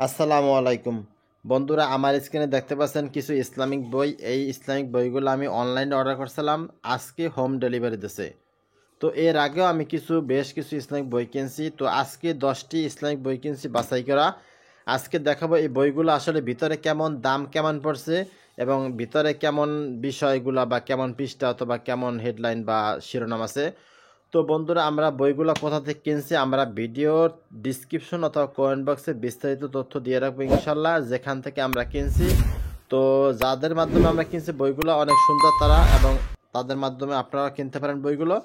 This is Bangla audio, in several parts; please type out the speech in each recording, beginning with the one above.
আসসালামু আলাইকুম বন্ধুরা, আমার স্ক্রিনে দেখতে পাচ্ছেন কিছু ইসলামিক বই। এই ইসলামিক বইগুলো আমি অনলাইনে অর্ডার করছিলাম, আজকে হোম ডেলিভারি দিছে। তো এর আগেও আমি বেশ কিছু ইসলামিক বই কিনছি। তো আজকে 10টি ইসলামিক বই কিনছি বাছাই করা। আজকে দেখাবো এই বইগুলো আসলে ভিতরে কেমন, দাম কেমন পড়ছে এবং ভিতরে কেমন বিষয়গুলা বা কেমন পৃষ্ঠা অথবা কেমন হেডলাইন বা শিরোনাম আছে। তো বন্ধুরা, আমরা বইগুলো কোথা থেকে কিনছি আমরা ভিডিওর ডিসক্রিপশন অথবা কমেন্ট বক্সে বিস্তারিত তথ্য দিয়ে রাখবো ইনশাল্লাহ, যেখান থেকে আমরা কিনছি। তো যাদের মাধ্যমে আমরা কিনছি বইগুলো অনেক সুন্দর তারা, এবং তাদের মাধ্যমে আপনারা কিনতে পারেন বইগুলো।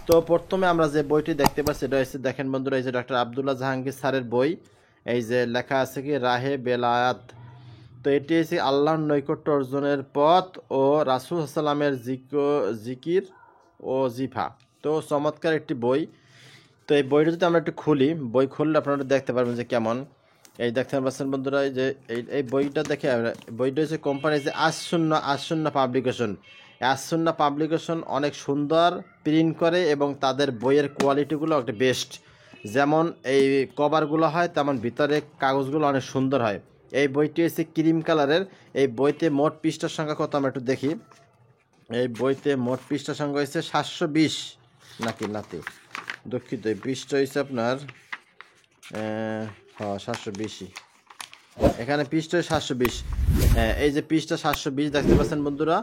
তো প্রথমে আমরা যে বইটি দেখতে পাচ্ছি এটা হচ্ছে, দেখেন বন্ধুরা, এই যে ডক্টর আব্দুল্লাহ জাহাঙ্গীর স্যারের বই। এই যে লেখা আছে কি রাহে বেলায়াত। তো এটি হচ্ছে আল্লাহর নৈকট্য অর্জনের পথ ও রাসূল সাল্লামের জিকির ও জিফা। তো চমৎকার একটি বই। তো এই বইটা যদি আমরা একটু খুলি, বই খুললে আপনারা দেখতে পারবেন যে কেমন। এই দেখতে পাচ্ছেন বন্ধুরা, এই যে এই বইটা দেখে বইটা হচ্ছে কোম্পানি যে আসুন্না পাবলিকেশন। আসুন্না পাবলিকেশন অনেক সুন্দর প্রিন্ট করে এবং তাদের বইয়ের কোয়ালিটিগুলো একটা বেস্ট। যেমন এই কভারগুলো হয় তেমন ভিতরে কাগজগুলো অনেক সুন্দর হয়। এই বইটি হচ্ছে ক্রিম কালারের। এই বইতে মোট পৃষ্ঠার সংখ্যা কত আমরা একটু দেখি। এই বইতে মোট পৃষ্ঠা সংখ্যা হয়েছে 720 নাতি দুঃখিত, এই পৃষ্ঠা হয়েছে আপনার 720। এখানে পৃষ্ঠা 720। এই যে পৃষ্ঠা 720 দেখতে পাচ্ছেন বন্ধুরা।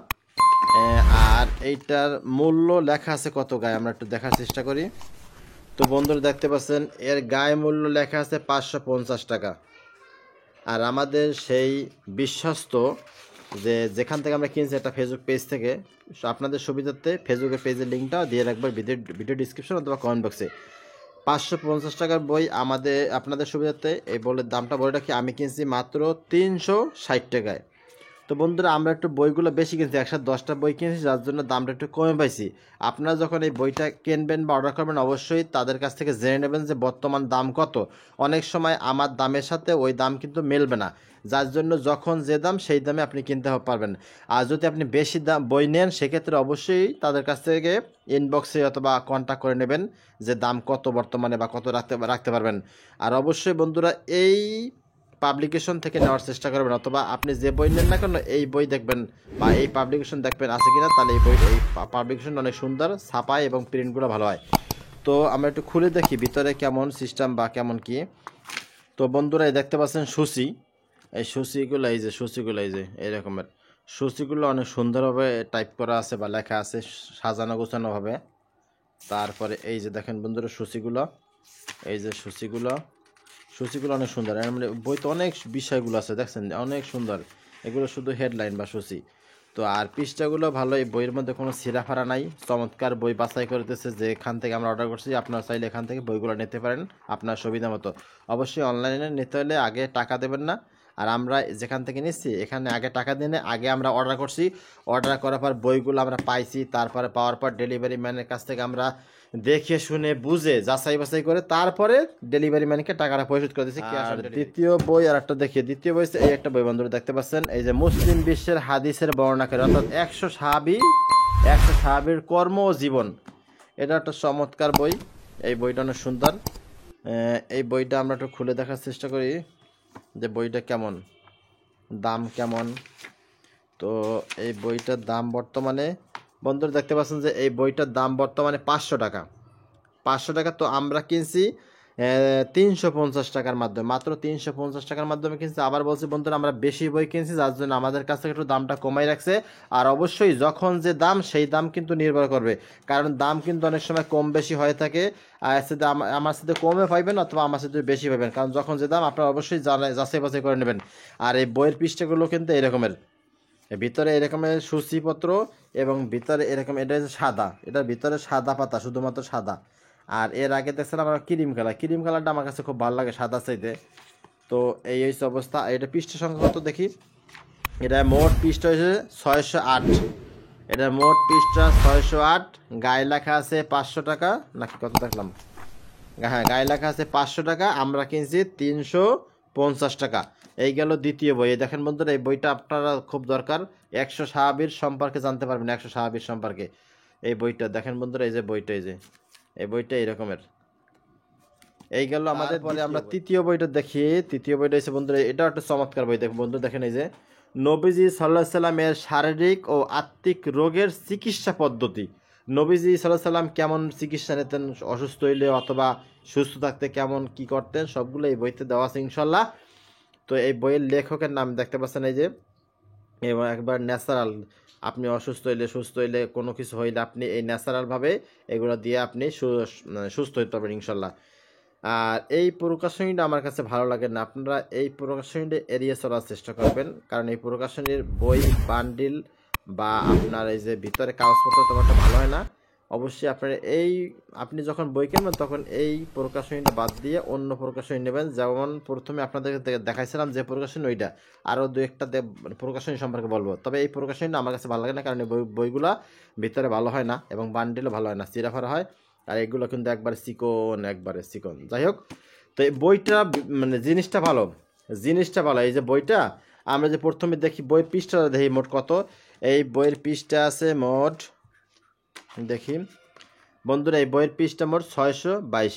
আর এইটার মূল্য লেখা আছে কত গায়ে, আমরা একটু দেখার চেষ্টা করি। তো বন্ধুরা দেখতে পাচ্ছেন এর গায়ে মূল্য লেখা আছে 550 টাকা। আর আমাদের সেই বিশ্বস্ত যেখান থেকে আমরা কিনছি একটা ফেসবুক পেজ থেকে, আপনাদের সুবিধার্থে ফেসবুকের পেজের লিঙ্কটা দিয়ে রাখবার ভিডিও ডিসক্রিপশন অথবা কমেন্ট বক্সে। 550 টাকার বই আপনাদের সুবিধার্থে এই বলে দামটা বলে রাখি, আমি কিনছি মাত্র 360 টাকায়। তো বন্ধুরা, আমরা একটু বইগুলো বেশি কিনছি, একসাথে 10টা বই কিনছি, যার জন্য দামটা একটু কমে পাইছি। আপনারা যখন এই বইটা কিনবেন বা অর্ডার করবেন অবশ্যই তাদের কাছ থেকে জেনে নেবেন যে বর্তমান দাম কত। অনেক সময় আমার দামের সাথে ওই দাম কিন্তু মেলবে না, যার জন্য যখন যে দাম সেই দামে আপনি কিনতে পারবেন। আর যদি আপনি বেশি দাম বই নেন সেক্ষেত্রে অবশ্যই তাদের কাছ থেকে ইনবক্সে অথবা কন্ট্যাক্ট করে নেবেন যে দাম কত বর্তমানে বা কত রাখতে পারবেন। আর অবশ্যই বন্ধুরা, এই পাবলিকেশন থেকে নেওয়ার চেষ্টা করবেন, অথবা আপনি যে বই নেন না কেন এই বই দেখবেন বা এই পাবলিকেশন দেখবেন আছে কিনা, তাহলে এই পাবলিকেশন অনেক সুন্দর ছাপায় এবং প্রিন্টগুলো ভালো হয়। তো আমরা একটু খুলে দেখি ভিতরে কেমন সিস্টেম বা কেমন কি। তো বন্ধুরা, এই দেখতে পাচ্ছেন সূচি। এই সূচিগুলো এই যে এই রকমের সূচিগুলো অনেক সুন্দরভাবে টাইপ করা আছে বা লেখা আছে, সাজানো গোছানোভাবে। তারপরে এই যে দেখেন বন্ধুরা সূচিগুলো, এই যে সূচিগুলো অনেক সুন্দর। এর মানে বইতে অনেক বিষয়গুলো আছে, দেখছেন অনেক সুন্দর। এগুলো শুধু হেডলাইন বা সূচি। তো আর পৃষ্ঠাগুলো ভালো, এই বইয়ের মধ্যে কোনো ছিঁড়াফাড়া নাই। চমৎকার বই বাছাই করতেছে যেখান থেকে আমরা অর্ডার করছি। আপনারা চাইলে এখান থেকে বইগুলো নিতে পারেন আপনার সুবিধা মতো। অবশ্যই অনলাইনে নিতে হলে আগে টাকা দেবেন না। আর আমরা যেখান থেকে নিচ্ছি এখানে আগে টাকা দিনে আগে আমরা অর্ডার করছি। অর্ডার করার পর বইগুলো আমরা পাইছি, তারপরে পাওয়ার পর ডেলিভারি ম্যানের কাছ থেকে আমরা দেখে শুনে বুঝে যাচাই বাছাই করে তারপরে ডেলিভারি ম্যানকে টাকাটা পরিশোধ করে দিচ্ছি। দ্বিতীয় বই আর একটা দেখি, দ্বিতীয় বই এই একটা বই বন্ধুরা দেখতে পাচ্ছেন, এই যে মুসলিম বিশ্বের হাদিসের বর্ণনাকারী, অর্থাৎ 100 সাহাবীর কর্ম ও জীবন। এটা একটা চমৎকার বই। এই বইটা অনেক সুন্দর। এই বইটা আমরা একটু খুলে দেখার চেষ্টা করি যে বইটা কেমন, দাম কেমন। তো এই বইটার দাম বর্তমানে বন্ধুরা দেখতে পাচ্ছেন যে এই বইটার দাম বর্তমানে 500 টাকা। 500 টাকা। তো আমরা কিনছি 350 টাকার মাধ্যমে, মাত্র 350 টাকার মাধ্যমে কিনছি। আবার বলছি বন্ধুরা, আমরা বেশি বই কিনছি যার জন্য আমাদের কাছ থেকে একটু দামটা কমাই রাখছে। আর অবশ্যই যখন যে দাম সেই দাম কিন্তু নির্ভর করবে, কারণ দাম কিন্তু অনেক সময় কম বেশি হয়ে থাকে। আর সাথে আমার সাথে কমে পাইবেন অথবা আমার সাথে বেশি পাইবেন, কারণ যখন যে দাম আপনারা অবশ্যই যাচাই বাছাই করে নেবেন। আর এই বইয়ের পৃষ্ঠাগুলো কিন্তু এরকমের, ভিতরে এরকমের সূচিপত্র এবং ভিতরে এরকম, এটা হচ্ছে সাদা, এটার ভিতরে সাদা পাতা, শুধুমাত্র সাদা। আর এর আগে দেখছিলাম আমরা ক্রিম কালারটা আমার কাছে খুব ভালো লাগে সাদা চাইতে। তো এই হচ্ছে অবস্থা। এটা পৃষ্ঠ সংখ্যা কত দেখি। এটা মোট পৃষ্ঠা হয়েছে 608। এটা মোট পৃষ্ঠা 608। গায়ে লেখা আছে 500 টাকা নাকি কত দেখলাম। হ্যাঁ, গায়ে লেখা আছে 500 টাকা, আমরা কিনছি 350 টাকা। এই গেল দ্বিতীয় বই। দেখেন বন্ধুরা, এই বইটা আপনারা খুব দরকার। 100 সাহাবীর সম্পর্কে জানতে পারবেন, 100 সাহাবীর সম্পর্কে এই বইটা দেখেন বন্ধুরা। এই যে বইটা, এই বইটা এই রকমের। এই গেল আমাদের। পরে আমরা তৃতীয় বইটা দেখি। তৃতীয় বইটা হচ্ছে বন্ধুরা, এটা একটা চমৎকার বই। দেখুন বন্ধু, দেখেন এই যে নবীজি সাল্লাহ সাল্লামের শারীরিক ও আত্মিক রোগের চিকিৎসা পদ্ধতি। নবীজি সাল্লাহ সাল্লাম কেমন চিকিৎসা নিতেন, অসুস্থ হইলে অথবা সুস্থ থাকতে কেমন কি করতেন, সবগুলো এই বইতে দেওয়া আছে ইনশাল্লাহ। তো এই বইয়ের লেখকের নাম দেখতে পাচ্ছেন এই যে, এবং একবার ন্যাচারাল, আপনি অসুস্থ হইলে সুস্থ হইলে কোনো কিছু হইলে আপনি এই ন্যাচারালভাবে এগুলো দিয়ে আপনি সুস্থ হইতে পারবেন ইনশাল্লাহ। আর এই প্রকাশনীটা আমার কাছে ভালো লাগে না, আপনারা এই প্রকাশনীটা এড়িয়ে চলার চেষ্টা করবেন, কারণ এই প্রকাশনীর বই বান্ডিল বা আপনার এই যে ভিতরে কাগজপত্র তেমন একটা ভালো হয় না। অবশ্যই আপনার আপনি যখন বই কিনবেন তখন এই প্রকাশনীটা বাদ দিয়ে অন্য প্রকাশনী নেবেন। যেমন প্রথমে আপনাদেরকে দেখাইছিলাম যে প্রকাশনী, ওইটা আরও দু একটা প্রকাশনী সম্পর্কে বলবো। তবে এই প্রকাশনীটা আমার কাছে ভালো লাগে না, কারণ এই বইগুলা ভিতরে ভালো হয় না এবং বান্ডিলও ভালো হয় না, চিরাফারা হয়। আর এগুলো কিন্তু একবারে চিকন। যাই হোক, তো এই বইটা মানে জিনিসটা ভালো। এই যে বইটা আমরা যে প্রথমে দেখি বইয়ের পৃষ্ঠা দেখি মোট কত। এই বইয়ের পৃষ্ঠা আছে মোট, দেখি বন্ধুরা, এই বইয়ের পৃষ্ঠা মোট 622।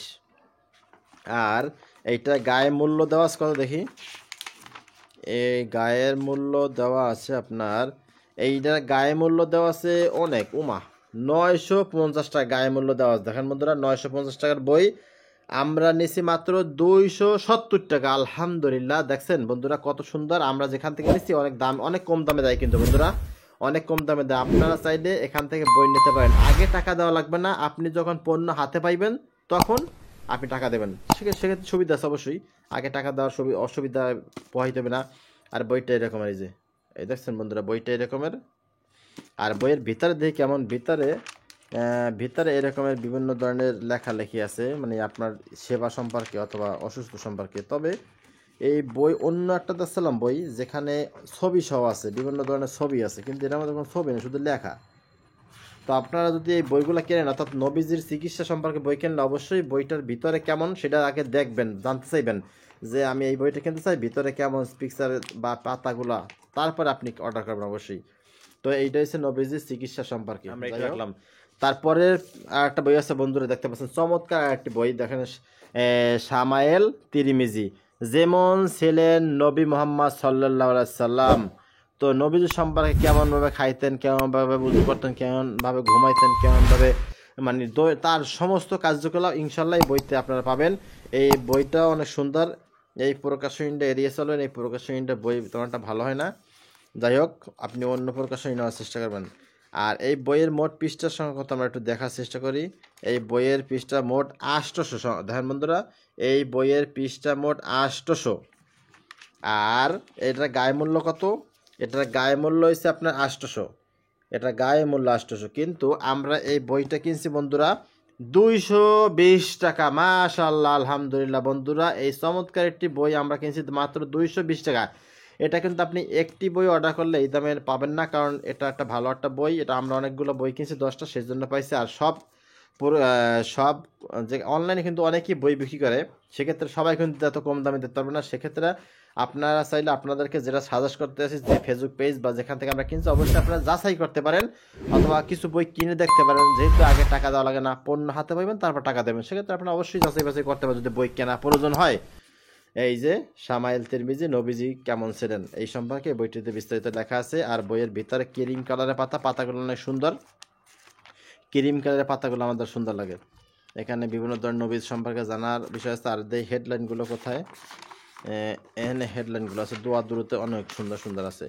আর এইটা গায়ে মূল্য দেওয়া আছে কত দেখি। এই গায়ের মূল্য দেওয়া আছে আপনার, এইটার গায়ে মূল্য দেওয়া আছে অনেক 950 টাকা গায়ে মূল্য দেওয়া আছে। দেখেন বন্ধুরা, 950 টাকার বই আমরা নিছি মাত্র 270 টাকা। আলহামদুলিল্লাহ, দেখছেন বন্ধুরা কত সুন্দর। আমরা যেখান থেকে নিচ্ছি অনেক কম দামে দেয়, কিন্তু বন্ধুরা অনেক কম দামে দেয়। আপনারা চাইলে এখান থেকে বই নিতে পারেন, আগে টাকা দেওয়া লাগবে না। আপনি যখন পণ্য হাতে পাইবেন তখন আপনি টাকা দেবেন, সেক্ষেত্রে সুবিধা আছে অবশ্যই। আগে টাকা দেওয়ার অসুবিধা পোহাইতে হবে না। আর বইটা এরকমের, এই দেখছেন বন্ধুরা, বইটা এরকমের। আর বইয়ের ভিতরে দেখি কেমন, ভিতরে এরকমের বিভিন্ন ধরনের লেখালেখি আছে, মানে আপনার সেবা সম্পর্কে অথবা অসুস্থ সম্পর্কে। তবে এই বই অন্য একটা দেখছিলাম বই, যেখানে ছবি সহ আছে, বিভিন্ন ধরনের ছবি আছে, কিন্তু এটার মধ্যে কোনো ছবি নেই, শুধু লেখা। তো আপনারা যদি এই বইগুলো কেনেন, অর্থাৎ নবীজির চিকিৎসা সম্পর্কে বই কিনলে অবশ্যই বইটার ভিতরে কেমন সেটা আগে দেখবেন, জানতে চাইবেন যে আমি এই বইটা কিনতে চাই, ভিতরে কেমন পিকচার বা পাতাগুলা, তারপরে আপনি অর্ডার করবেন অবশ্যই। তো এইটা হচ্ছে নবীজির চিকিৎসা সম্পর্কে আমরা এটা রাখলাম। তারপরে আর একটা বই আছে বন্ধুরা, দেখতে পাচ্ছেন চমৎকার একটি বই, দেখেন শামায়েল তিরমিজি, যেমন ছিলেন নবী মোহাম্মদ সাল্লাল্লাহু আলাইহি সাল্লাম। তো নবীজি সম্পর্কে কেমনভাবে খাইতেন, কেমনভাবে উযু করতেন, কেমনভাবে ঘুমাইতেন, কেমনভাবে মানে তার সমস্ত কার্যকলাপ ইনশাল্লাহ এই বইতে আপনারা পাবেন। এই বইটা অনেক সুন্দর। এই প্রকাশনীটা এড়িয়ে চলবেন, এই প্রকাশনীটা বই তেমনটা ভালো হয় না। যাই হোক, আপনি অন্য প্রকাশনী নেওয়ার চেষ্টা করবেন। আর এই বইয়ের মোট পৃষ্ঠার সংখ্যা কত আমরা একটু দেখার চেষ্টা করি। এই বইয়ের পৃষ্ঠা মোট 800। দেখেন বন্ধুরা, এই বইয়ের পৃষ্ঠা মোট 800। আর এটার গায়ে মূল্য কত? এটার গায়ে মূল্য হচ্ছে আপনার 800। এটা গায়ে মূল্য 800, কিন্তু আমরা এই বইটা কিনছি বন্ধুরা 220 টাকা। মাশাআল্লাহ, আলহামদুলিল্লাহ বন্ধুরা, এই চমৎকার একটি বই আমরা কিনছি মাত্র 220 টাকা। এটা কিন্তু আপনি একটি বই অর্ডার করলে এই দামে পাবেন না, কারণ এটা একটা ভালো একটা বই। এটা আমরা অনেকগুলো বই কিনছি, 10টা, সেই জন্য পাইছি। আর সব যে অনলাইনে কিন্তু অনেকেই বই বিক্রি করে, সেক্ষেত্রে সবাই কিন্তু এত কম দামে দিতে পারবে না। সেক্ষেত্রে আপনারা চাইলে আপনাদেরকে যেটা সাজেস্ট করতে আছি, যে ফেসবুক পেজ বা যেখান থেকে আমরা কিনছি, অবশ্যই আপনারা যাচাই করতে পারেন, অথবা কিছু বই কিনে দেখতে পারেন। যেহেতু আগে টাকা দেওয়া লাগে না, পণ্য হাতে পাইবেন তারপর টাকা দেবেন, সেক্ষেত্রে আপনারা অবশ্যই যাচাই বাছাই করতে পারেন যদি বই কেনা প্রয়োজন হয়। এই যে শামায়েল তিরমিজি, নবীজি কেমন ছিলেন, এই সম্পর্কে বইটিতে বিস্তারিত লেখা আছে। আর বইয়ের ভিতরে ক্রিম কালারের পাতাগুলো অনেক সুন্দর। ক্রিম কালারের পাতাগুলো আমাদের সুন্দর লাগে। এখানে বিভিন্ন ধরনের নবীজ সম্পর্কে জানার বিষয় আছে। আর এই হেডলাইনগুলো কোথায়? এখানে হেডলাইনগুলো আছে, দোয়া দূরতে অনেক সুন্দর সুন্দর আছে।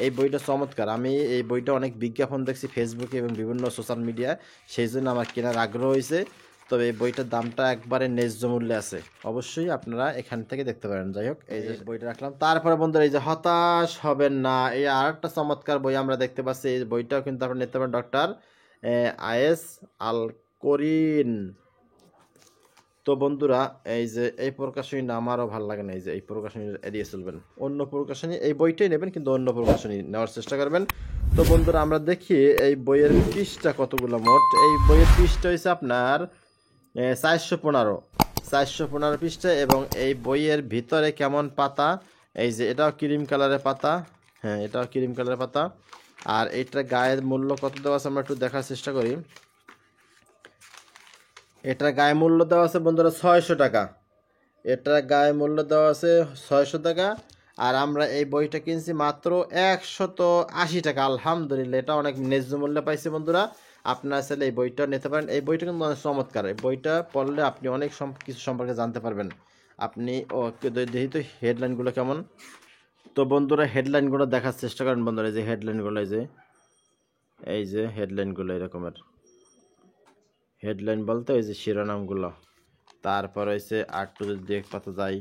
এই বইটা চমৎকার। আমি এই বইটা অনেক বিজ্ঞাপন দেখছি ফেসবুকে এবং বিভিন্ন সোশ্যাল মিডিয়ায়, সেই জন্য আমার কেনার আগ্রহ হয়েছে। তবে এই বইটার দামটা একবারে ন্যায্য মূল্যে আছে, অবশ্যই আপনারা এখান থেকে দেখতে পারেন। যাই হোক, এই যে বইটা রাখলাম। তারপরে বন্ধুরা, এই যে হতাশ হবেন না, এই আর একটা চমৎকার বই আমরা দেখতে পাচ্ছি। এই বইটাও কিন্তু আপনারা নিতে পারেন, ডক্টর আয়েস আল করিন। তো বন্ধুরা, এই যে এই প্রকাশনী আমারও ভালো লাগে না, এই যে এই প্রকাশনী এড়িয়ে চলবেন, অন্য প্রকাশনী এই বইটাই নেবেন, কিন্তু অন্য প্রকাশনী নেওয়ার চেষ্টা করবেন। তো বন্ধুরা, আমরা দেখি এই বইয়ের পৃষ্ঠা কতগুলো মোট। এই বইয়ের পৃষ্ঠা হয়েছে আপনার 415 পৃষ্ঠা। এবং এই বইয়ের ভিতরে কেমন পাতা, এই যে এটাও ক্রিম কালারের পাতা, হ্যাঁ এটাও ক্রিম কালারের পাতা। আর এইটার গায়ের মূল্য কত দেওয়া আছে আমরা একটু দেখার চেষ্টা করি। এটার গায়ে মূল্য দেওয়া আছে বন্ধুরা 600 টাকা। এটা গায়ে মূল্য দেওয়া আছে 600 টাকা। আর আমরা এই বইটা কিনছি মাত্র 180 টাকা। আলহামদুলিল্লাহ, এটা অনেক ন্যায্য মূল্যে পাইছি বন্ধুরা। আপনারা চাইলে এই বইটা নিতে পারেন। এই বইটা কিন্তু অনেক চমৎকার। এই বইটা পড়লে আপনি অনেক কিছু সম্পর্কে জানতে পারবেন। আপনি দেখি তো হেডলাইনগুলো কেমন। তো বন্ধুরা হেডলাইনগুলো দেখার চেষ্টা করেন বন্ধুরা। এই যে হেডলাইনগুলো, এই যে হেডলাইনগুলো এরকমের হেডলাইন বলতে এই যে শিরোনামগুলো। তারপর হয়েছে আটটু যদি দেখ পাতা যাই,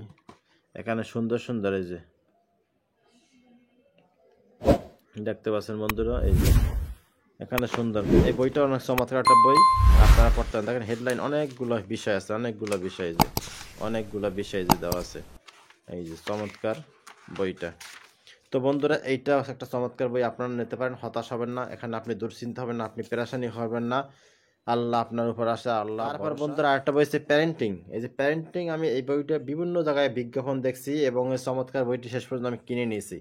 এখানে সুন্দর সুন্দর এই যে দেখতে পাচ্ছেন বন্ধুরা। এই যে এখানে সুন্দর, এই বইটা অনেক চমৎকার একটা বই, আপনারা পড়তে পারেন। দেখেন হেডলাইন অনেকগুলো বিষয় আছে, অনেকগুলো বিষয় যে দেওয়া আছে। এই যে চমৎকার বইটা। তো বন্ধুরা এইটা একটা চমৎকার বই, আপনারা নিতে পারেন। হতাশ হবেন না, এখানে আপনি দুশ্চিন্তা হবেন না, আপনি পেরেশানি হবেন না। আল্লাহ আপনার উপর আসে, আল্লাহ। তারপর বন্ধুরা আরেকটা বই হচ্ছে প্যারেন্টিং। এই যে প্যারেন্টিং, আমি এই বইটা বিভিন্ন জায়গায় বিজ্ঞাপন দেখছি এবং এই চমৎকার বইটি শেষ পর্যন্ত আমি কিনে নিয়েছি।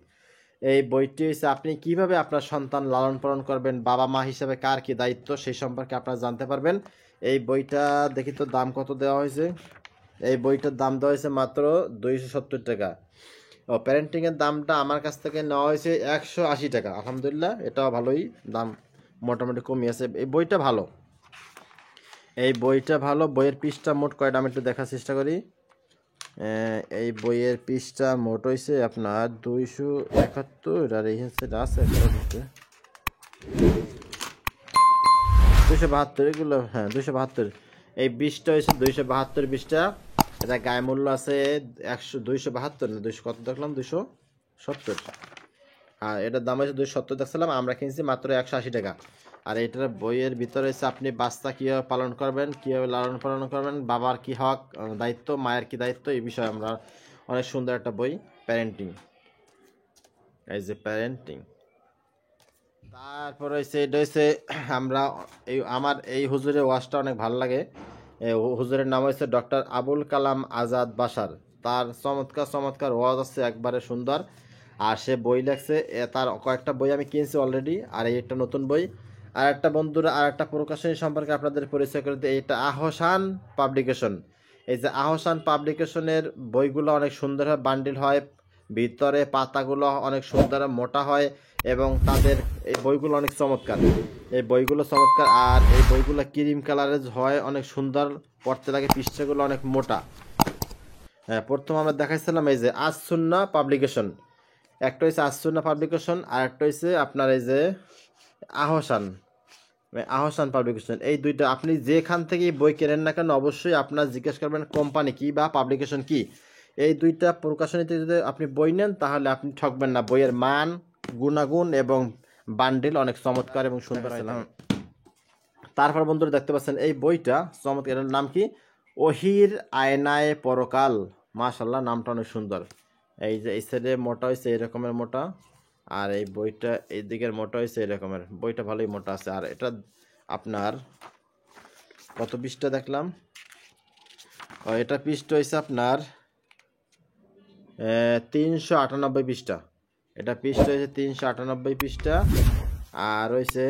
এই বইটি হচ্ছে আপনি কিভাবে আপনার সন্তান লালন পালন করবেন, বাবা মা হিসেবে কার কি দায়িত্ব, সেই সম্পর্কে আপনারা জানতে পারবেন। এই বইটা দেখি তো দাম কত দেওয়া হয়েছে। এই বইটার দাম দেওয়া হয়েছে মাত্র 270 টাকা। ও প্যারেন্টিংয়ের দামটা আমার কাছ থেকে নেওয়া হয়েছে 180 টাকা। আলহামদুলিল্লাহ, এটাও ভালোই দাম, মোটামুটি কমিয়েছে। এই বইটা ভালো, এই বইটা ভালো। বইয়ের পৃষ্ঠা মোট কয়টা আমি একটু দেখার চেষ্টা করি। এই বইয়ের পৃষ্ঠা মোট হয়েছে আপনার 271, আর এই হচ্ছে আছে 272, এগুলো হ্যাঁ 272। এই পৃষ্ঠা হয়েছে 272 পৃষ্ঠা। এটা গায়ে মূল্য আছে 272 না 200 কত দেখলাম, 270। আর এটার দাম হয়েছে 270 দেখছিলাম, আমরা কিনছি মাত্র 180 টাকা। আর এটার বইয়ের ভিতরে হচ্ছে আপনি বাচ্চা কীভাবে পালন করবেন, কীভাবে লালন পালন করবেন, বাবার কী হক দায়িত্ব, মায়ের কী দায়িত্ব, এই বিষয়ে আমরা অনেক সুন্দর একটা বই প্যারেন্টিং। এই যে প্যারেন্টিং। তারপর হচ্ছে এটা হচ্ছে আমরা আমার এই হুজুরের ওয়াজটা অনেক ভালো লাগে। হুজুরের নাম হচ্ছে ডক্টর আবুল কালাম আজাদ বাসার। তার চমৎকার চমৎকার ওয়াজ আছে, একবারে সুন্দর। আর সে বই লেখছে, তার কয়েকটা বই আমি কিনছি অলরেডি, আর এই একটা নতুন বই। আর একটা বন্ধুরা আর একটা প্রকাশনী সম্পর্কে আপনাদের পরিচয় করে দিই, এইটা আহসান পাবলিকেশন। এই যে আহসান পাবলিকেশনের বইগুলো অনেক সুন্দরভাবে বান্ডিল হয়, ভিতরে পাতাগুলো অনেক সুন্দর মোটা হয় এবং তাদের এই বইগুলো অনেক চমৎকার। এই বইগুলো চমৎকার, আর এই বইগুলো ক্রিম কালারের হয়, অনেক সুন্দর পড়তে লাগে, পৃষ্ঠাগুলো অনেক মোটা। হ্যাঁ, প্রথম আমরা দেখাইছিলাম এই যে আজ সুন্নাহ পাবলিকেশন। একটা হচ্ছে আজ সুন্নাহ পাবলিকেশন, আর একটা হচ্ছে আপনার এই যে আহসান, আহসান পাবলিকেশন। এই দুইটা আপনি যেখান থেকে বই কেনেন না কেন অবশ্যই আপনার জিজ্ঞেস করবেন কোম্পানি কি বা পাবলিকেশন কি। এই দুইটা প্রকাশনীতে যদি আপনি বই নেন তাহলে আপনি ঠকবেন না। বইয়ের মান, গুণাগুণ এবং বান্ডিল অনেক চমৎকার এবং সুন্দর। তারপর বন্ধুরা দেখতে পাচ্ছেন এই বইটা চমৎকার, এর নাম কি, ওহির আয়নায় পরকাল। মাশাআল্লাহ, নামটা অনেক সুন্দর। এই যে এই সাইডে মোটা হয়েছে এই রকমের মোটা, আর এই বইটা এই দিকের মোটা হয়েছে এই রকমের। বইটা ভালোই মোটা আছে। আর এটা আপনার কত পৃষ্ঠা দেখলাম, এটা পৃষ্ঠা হয়েছে আপনার 398 পৃষ্ঠা। এটা পৃষ্ঠা হয়েছে 398 পৃষ্ঠা। আর হয়েছে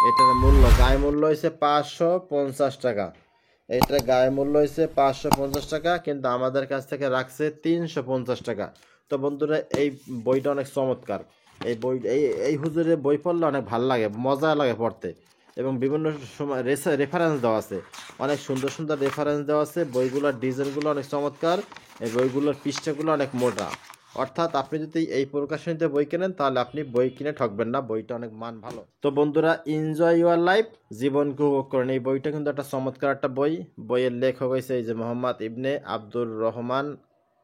এটার মূল্য, গায়ে মূল্য হয়েছে 550 টাকা। এটার গায়ে মূল্য হয়েছে 550 টাকা, কিন্তু আমাদের কাছ থেকে রাখছে 350 টাকা। তো বন্ধুরা এই বইটা অনেক চমৎকার। এই বই এই হুজুরের বই পড়লে অনেক ভালো লাগে, মজা লাগে পড়তে, এবং বিভিন্ন সময় রেফারেন্স দেওয়া আছে, অনেক সুন্দর সুন্দর রেফারেন্স দেওয়া আছে। বইগুলোর ডিজাইনগুলো অনেক চমৎকার, এই বইগুলোর পৃষ্ঠাগুলো অনেক মোটা। অর্থাৎ আপনি যদি এই প্রকাশনীতে বই কেনেন তাহলে আপনি বই কিনে ঠকবেন না, বইটা অনেক মান ভালো। তো বন্ধুরা এনজয় ইউর লাইফ, জীবনকে উপভোগ করেন। এই বইটা কিন্তু একটা চমৎকার একটা বই। বইয়ের লেখক হয়েছে এই যে মোহাম্মদ ইবনে আব্দুর রহমান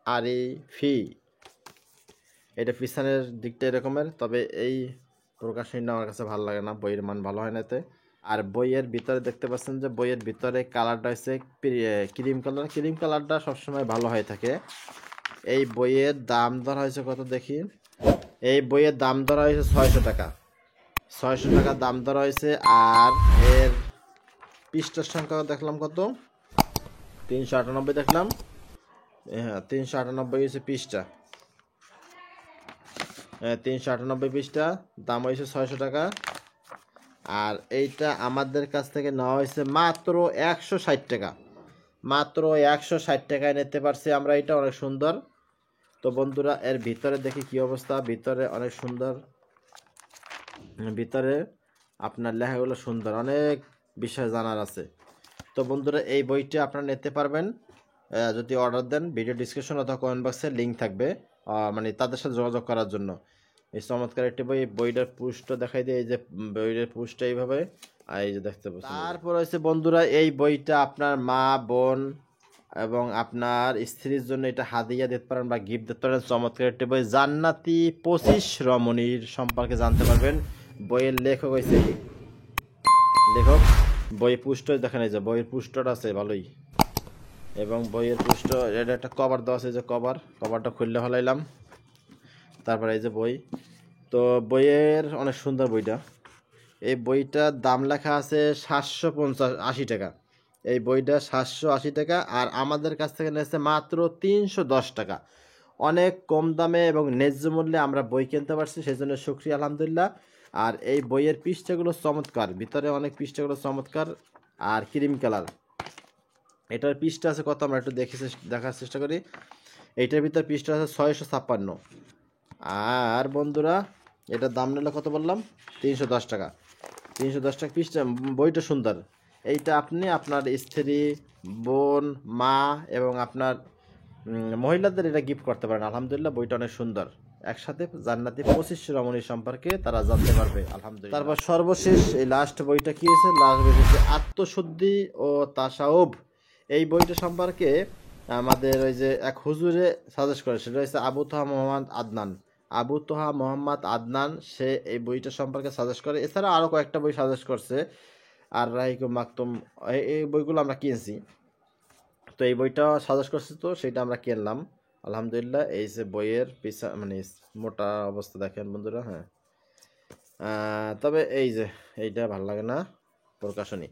আরিফি। এটা পিছনের দিকটা এরকমের, তবে এই প্রকাশনীটা আমার কাছে ভালো লাগে না, বইয়ের মান ভালো হয় না এতে। আর বইয়ের ভিতরে দেখতে পাচ্ছেন যে বইয়ের ভিতরে কালারটা হচ্ছে ক্রিম কালার। ক্রিম কালারটা সবসময় ভালো হয়ে থাকে। এই বইয়ের দাম ধরা হয়েছে কত দেখি, এই বইয়ের দাম ধরা হয়েছে 600 টাকা। 600 টাকা দাম ধরা হয়েছে। আর এর পৃষ্ঠার সংখ্যা দেখলাম কত, 398 দেখলাম। হ্যাঁ 398 হয়েছে পৃষ্ঠা, 398 পৃষ্ঠা, দাম হয়েছে 600 টাকা। আর এইটা আমাদের কাছ থেকে নেওয়া হয়েছে মাত্র 160 টাকা। মাত্র 160 টাকায় নিতে পারছি আমরা, এটা অনেক সুন্দর। তো বন্ধুরা এর ভিতরে দেখি কি অবস্থা, ভিতরে অনেক সুন্দর, ভিতরে আপনার লেখাগুলো সুন্দর, অনেক বিষয় জানার আছে। তো বন্ধুরা এই বইটা আপনারা নিতে পারবেন যদি অর্ডার দেন, ভিডিও ডিসক্রিপশন অথবা কমেন্ট বক্সে লিঙ্ক থাকবে, মানে তাদের সাথে যোগাযোগ করার জন্য। এই চমৎকার একটি বই, বইটার পুষ্ট দেখাই দিয়ে, এই যে বইটার পুষ্ট এইভাবে, আর এই যে দেখতে পাচ্ছেন। তারপর হচ্ছে বন্ধুরা এই বইটা আপনার মা বোন এবং আপনার স্ত্রীর জন্য এটা হাদিয়া দিতে পারেন বা গিফট দিতে পারেন। চমৎকার একটি বই, জান্নাতি 25 রমণীর সম্পর্কে জানতে পারবেন। বইয়ের লেখক হয়েছে লেখক, বই পুষ্ট দেখেন, এই যে বইয়ের পুষ্টটা আছে ভালোই, এবং বইয়ের পুষ্ট এটা একটা কভার দেওয়া আছে, যে কভারটা খুললে হলাইলাম। তারপরে এই যে বই, তো বইয়ের অনেক সুন্দর বইটা। এই বইটার দাম লেখা আছে 780 টাকা। এই বইটা 780 টাকা, আর আমাদের কাছ থেকে নিয়েছে মাত্র 310 টাকা। অনেক কম দামে এবং ন্যায্য মূল্যে আমরা বই কিনতে পারছি, সেই জন্য শুকরিয়া আলহামদুলিল্লাহ। আর এই বইয়ের পৃষ্ঠাগুলো চমৎকার, ভিতরে অনেক পৃষ্ঠাগুলো চমৎকার আর ক্রিম কালার। এটার পৃষ্ঠা আছে কত, আমরা একটু দেখার চেষ্টা করি। এইটার ভিতর পৃষ্ঠা আছে 656। আর বন্ধুরা এটার দাম নিলে কত বললাম, 310 টাকা। 310 টাকা পৃষ্ঠা, বইটা সুন্দর। এইটা আপনি আপনার স্ত্রী, বোন, মা এবং আপনার মহিলাদের এটা গিফট করতে পারেন। আলহামদুলিল্লাহ বইটা অনেক সুন্দর। একসাথে জান্নাতি 25 রমণী সম্পর্কে তারা জানতে পারবে আলহামদুলিল্লাহ। তারপর সর্বশেষ এই লাস্ট বইটা কি হয়েছে, লাস্ট বই হচ্ছে আত্মশুদ্ধি ও তাসাউফ। এই বইটা সম্পর্কে আমাদের ওই যে এক হুজুরে সাজেস্ট করে, সেটা হচ্ছে আবু তোহা মোহাম্মদ আদনান। সে এই বইটা সম্পর্কে সাজেস্ট করে। এছাড়া আরও কয়েকটা বই সাজেস্ট করছে, আর রাহিকু মাকতুম, এই বইগুলো আমরা কিনছি। তো এই বইটা সাজেস্ট করছে, তো সেটা আমরা কিনলাম আলহামদুলিল্লাহ। এই যে বইয়ের পিছা মানে মোটা অবস্থা দেখেন বন্ধুরা। হ্যাঁ, তবে এই যে এইটা ভালো লাগে না প্রকাশনী।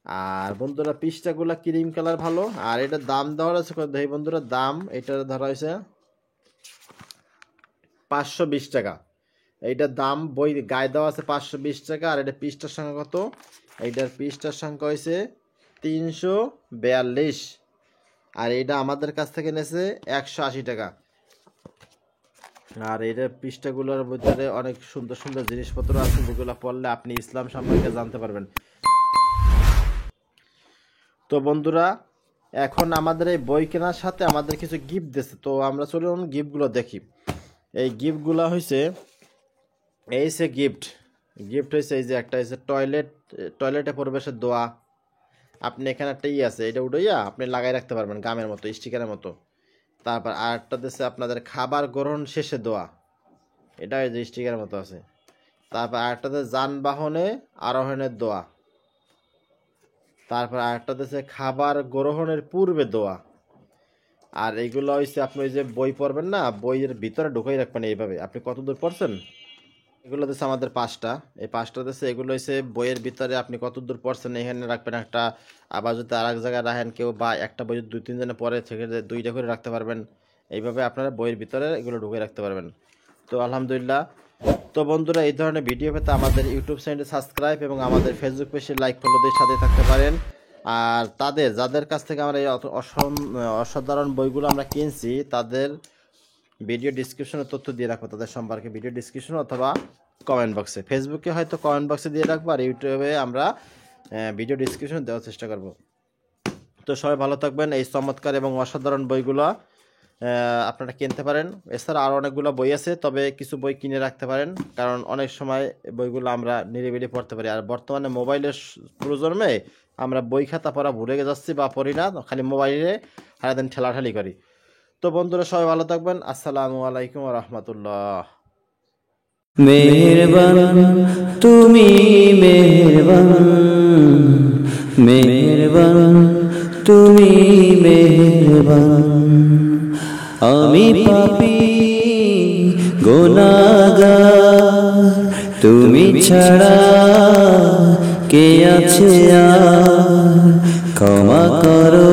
আর বন্ধুরা পৃষ্ঠাগুলা ক্রিম কালার ভালো। আর এটার দাম দেওয়ার আছে কত দেখি বন্ধুরা, দাম এটার ধরা হয়েছে 520 টাকা। এইটার দাম বই গায়ে দেওয়া আছে 520 টাকা। আর এটা পৃষ্ঠার সংখ্যা কত, এইটার পৃষ্ঠার সংখ্যা হয়েছে 342। আর এইটা আমাদের কাছ থেকে নিয়েছে 180 টাকা। আর এটার পৃষ্ঠাগুলোর ভিতরে অনেক সুন্দর সুন্দর জিনিসপত্র আছে, যেগুলো পড়লে আপনি ইসলাম সম্পর্কে জানতে পারবেন। তো বন্ধুরা এখন আমাদের এই বই কেনার সাথে আমাদের কিছু গিফট দিয়েছে, তো আমরা চলুন গিফটগুলো দেখি। এই গিফটগুলো হয়েছে, এই সে গিফট হয়েছে, এই যে একটা হয়েছে টয়লেটে প্রবেশের দোয়া। আপনি এখানে একটা আছে, এটা উঠাইয়া আপনি লাগাই রাখতে পারবেন গামের মতো, স্টিকারের মতো। তারপর আরেকটা দিচ্ছে আপনাদের খাবার গ্রহণ শেষে দোয়া, এটা এই যে স্টিকারের মতো আছে। তারপর আরেকটাতে যানবাহনে আরোহণের দোয়া। তারপর আরেকটা দিচ্ছে খাবার গ্রহণের পূর্বে দোয়া। আর এইগুলো হচ্ছে আপনি ওই যে বই পড়বেন না, বইয়ের ভিতরে ঢুকাই রাখবেন এইভাবে। আপনি কত দূর পড়ছেন, এগুলো দিচ্ছে আমাদের 5টা, এই 5টা দিচ্ছে। এগুলো হচ্ছে বইয়ের ভিতরে আপনি কত দূর পড়ছেন এখানে রাখবেন একটা। আবার যদি আর এক জায়গায় রাখেন কেউ, বা একটা বই 2-3 দিনে পরে থেকে 2টা করে রাখতে পারবেন। এইভাবে আপনারা বইয়ের ভিতরে এগুলো ঢুকে রাখতে পারবেন। তো আলহামদুলিল্লাহ। তো বন্ধুরা এই ধরনের ভিডিও পেতে আমাদের ইউটিউব চ্যানেলে সাবস্ক্রাইব এবং আমাদের ফেসবুক পেজে লাইক ফলো দিয়ে সাথে থাকতে পারেন। আর যাদের কাছ থেকে আমরা এই অসাধারণ বইগুলো আমরা কিনছি, তাদের ভিডিও ডিসক্রিপশনে তথ্য দিয়ে রাখবো, তাদের সম্পর্কে ভিডিও ডিসক্রিপশন অথবা কমেন্ট বক্সে। ফেসবুকে হয়তো কমেন্ট বক্সে দিয়ে রাখবো, আর ইউটিউবে আমরা ভিডিও ডিসক্রিপশন দেওয়ার চেষ্টা করব। তো সবাই ভালো থাকবেন। এই চমৎকার এবং অসাধারণ বইগুলো আপনারা কিনতে পারেন। এছাড়া আরও অনেকগুলো বই আছে, তবে কিছু বই কিনে রাখতে পারেন, কারণ অনেক সময় বইগুলো আমরা নিরিবিলি পড়তে পারি। আর বর্তমানে মোবাইলের প্রজন্মে আমরা বই খাতা পড়া ভুলে যাচ্ছি বা পড়ি না, খালি মোবাইলে সারাদিন ঠেলাঠালি করি। তো বন্ধুরা সবাই ভালো থাকবেন। আসসালামু আলাইকুম ওয়া রাহমাতুল্লাহ। মেহেরবান তুমি মেহেরবান, মেহেরবান তুমি মেহেরবান। আমি পাপী গুনাহগার, তুমি ছাড়া কে আছে আর, ক্ষমা করো